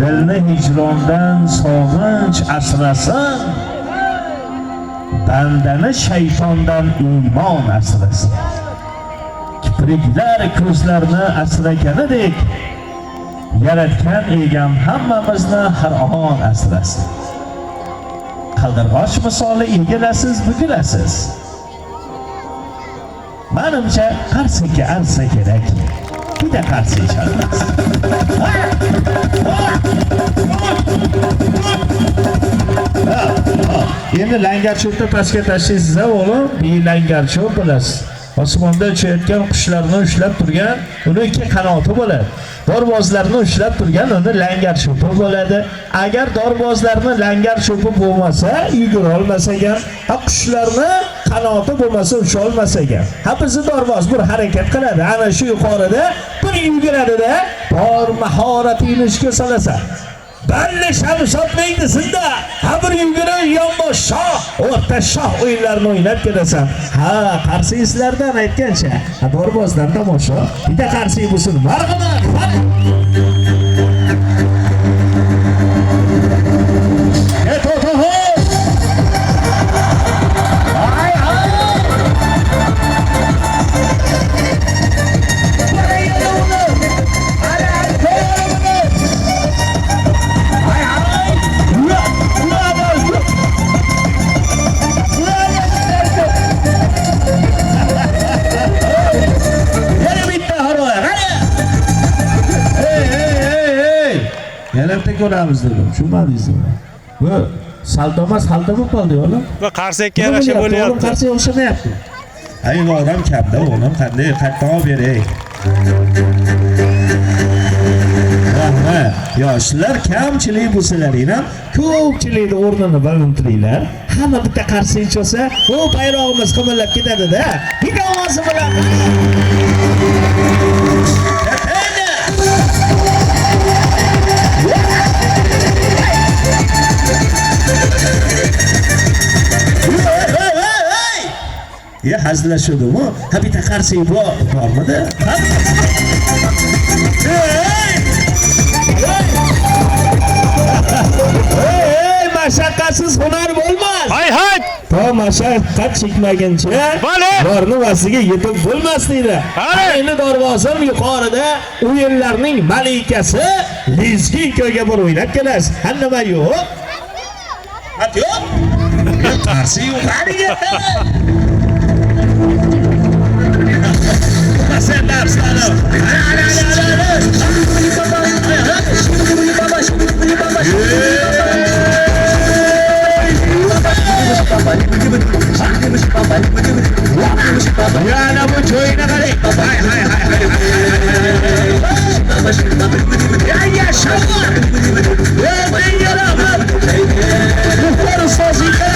dilni hijrondan sog'inch asrasin, bandani shaytondan iymon asrasin. Kipriklar ko'zlarni asraganidek, yaratgan egam hammamizni har on asrasin. Qaldirg'och misoli egilasiz, bugilasiz. Menimcha qarsiga arsa kerak. Bitta qarsi chalmas. Endi langarcho'pni pastga tashlaysiz o'g'lim, bu langarcho'p bilasiz. Osmonda uchayotgan qushlarni ushlab turgan, uni ikki qanoti bo'ladi. Dorbozlarni ushlab turgan uni langarcho'pi bo'ladi. Agar dorbozlarni langarcho'pi bo'lmasa, yugura olmas ekan. Qushlarni qanoti bo'lmasa, ucha olmas ekan. Bizni dorboz bir harakat qiladi. Ana shu yuqorida bir yuguradi-da, bor mahoratini ishga solasan. Balli Shamshodning sizda bir yugurib yonbosh shoh, o'rta shoh o'yinlarini o'ynab kelasan. Qarsiyizlardan aytgancha, dorbozdan tomosha, bitta qarsiy bo'lsin. Marhamat. Yanakda ko'ramiz dedim. Tushunmadingizmi? Bu saltomas xalta bo'lib qoldi o'g'lim. Va qarsakka yarasha bo'lyapti. Qarsak o'xshamayapti. Ay, odam kapda o'g'lim, qanday qayerdan olib beray? Rahmat. Yoshlar kamchilik bo'lsalaring ham ko'pchilikni o'rnini bilintiringlar. Hamma bitta qarsak chalsa, o bayrog'imiz qimillab ketadi-da. Bitta ovozi bilan. Ya hazillashuvdimi? Bitta qarsak bormidi? Mashaqqatsiz hunar bo'lmas. Hay. To mashaqqat chekmaguncha borni vasiga yetib bo'lmas deydi. Endi dorvozim yuqorida o'yinlarning malikasi Lizginkoga bir o'ynab kelasiz. Nima yo'q? Yo'q. Qarsi yo'q. Sen derslerim. Ya bu çoyuna kali. Hay. Ya şamlar. Ya ben yaramam. Muhtarı sazıyla.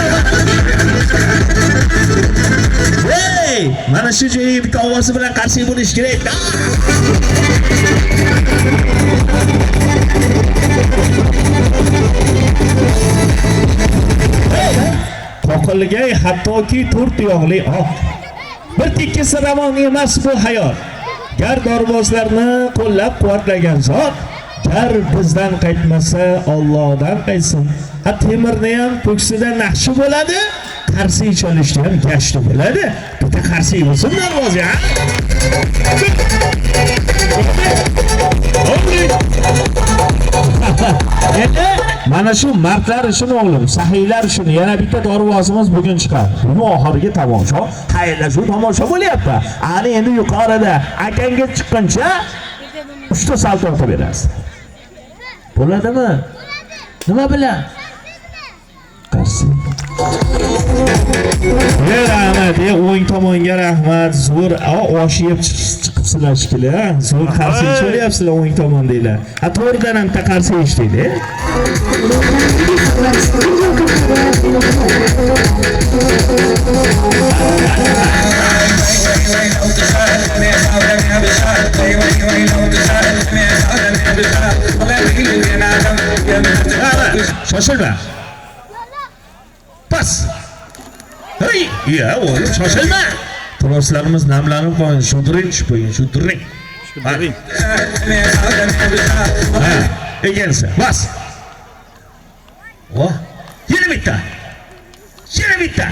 Hey, mana shu joyi bitta ovozi bilan qarshi bo'lish kerak. Qoqilgay hattoki 4 yo'g'li oq. Bir tekkisi ravon emas bu hayot. Gar dorbozlarni qo'llab-quvvatlagan zot, gar bizdan qaytmasa Allohdan qaytsin. Temirni ham ko'ksida naqshi bo'ladi. Qarsi chalishni ham gashti bo'ladi. Bitta qarsi bo'lsin darvoz ya. Endi mana shu mardlar uchun o'g'lim, sahiylar uchun yana bitta dorvozimiz bugun chiqadi. Bu oxirgi tomosha, xayrlashuv tomosha bo'lyapti. Ani endi yuqorida akangga chiqqancha 3 ta salto otib berasiz. Bo'ladimi? Nima bilan? Qarsi. Rahmat, o'ng tomonga rahmat. Zo'r osh yeb chiqibsizlar shekilli, zo'r qarsi cho'lyapsizlar o'ng tomondaglar. To'g'ridan ham taqarsi eshitdi. Shoshilma. Pas. Hey, ya oğlum shoshilma. Troslarimiz namlanib qolgan, shudring tushib qo'ygan, shudring. eganisi. Bas. Oh, yana bitta. Yana bitta.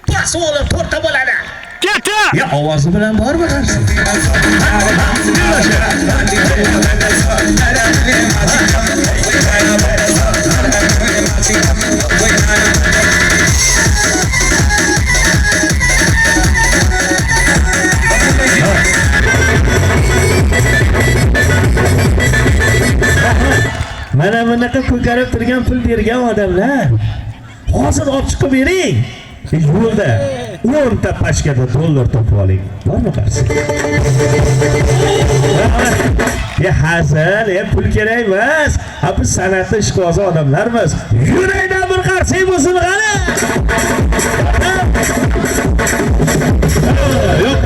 Bas o'g'lim, to'rtta bo'ladi. Ketdi. Ya ovozi bilan bormi qarshi? Mana bunaqa ko'karib turgan pul bergan odamlar hozir olib chiqib bering. Yo'lda 10 ta pashkada dollar topib oling. Bormi qarshi? Ya hazil, pul kerak emas. Ha biz san'atda ishqiboz odamlarmiz. Yuraydan bir qarsak bo'lsin qani. Yo'q.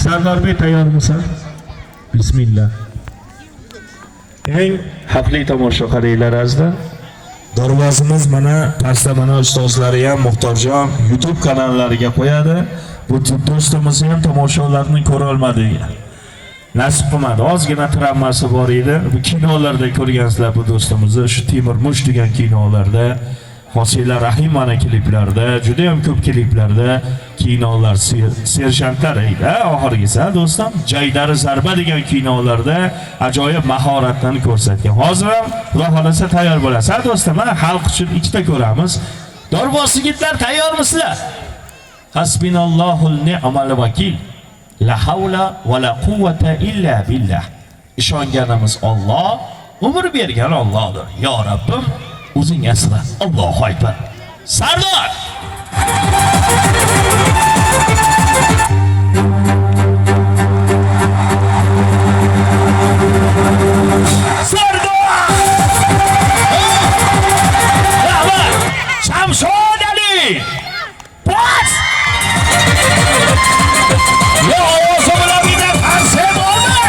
Sardorbek tayyormisan? Bismillah. Eng xavfli tomosha qaranglar azizlar. Dorvozimiz mana pastda mana ustozlari ham Muxtorjon YouTube kanallariga qo'yadi. Bu do'stimiz ham tomoshalarni ko'ra olmadi. Nasib qilmadi. Ozgina travmasi bor edi. Bu kinolarda ko'rgansizlar bu do'stimizni, shu Temur Mush degan kinolarda, Hosila Rahimona kliplarda, juda ham ko'p kliplarda kinolar serjantlar edi. Oxirgisi do'stim, Jaydari Zarba degan kinolarda ajoyib mahoratlarni ko'rsatgan. Hozir ham Xudo xolasa tayyor bo'lasiz. Do'stim, xalq uchun ikkita ko'ramiz. Dorboz yigitlar tayyormisizlar? Hasbinallohul ni'mal vakil. La havla va la quvvata illa billah. Ishonganimiz Alloh, umr bergan Allohdir. Ya Rabbim, o'zing asra. Allohu akbar. Sardor! Sardor! Rahmat! Shamshod Ali! Bas! Ya ovozi bilan bitta qarshi bo'ldi.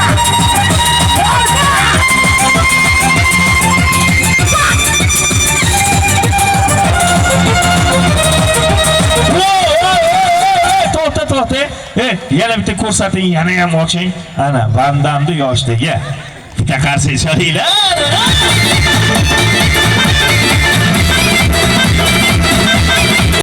To'xta. Yana bitta ko'rsating, yana ham oching. Ana, bandamni yoshdagi. Bitta qarshi solinglar.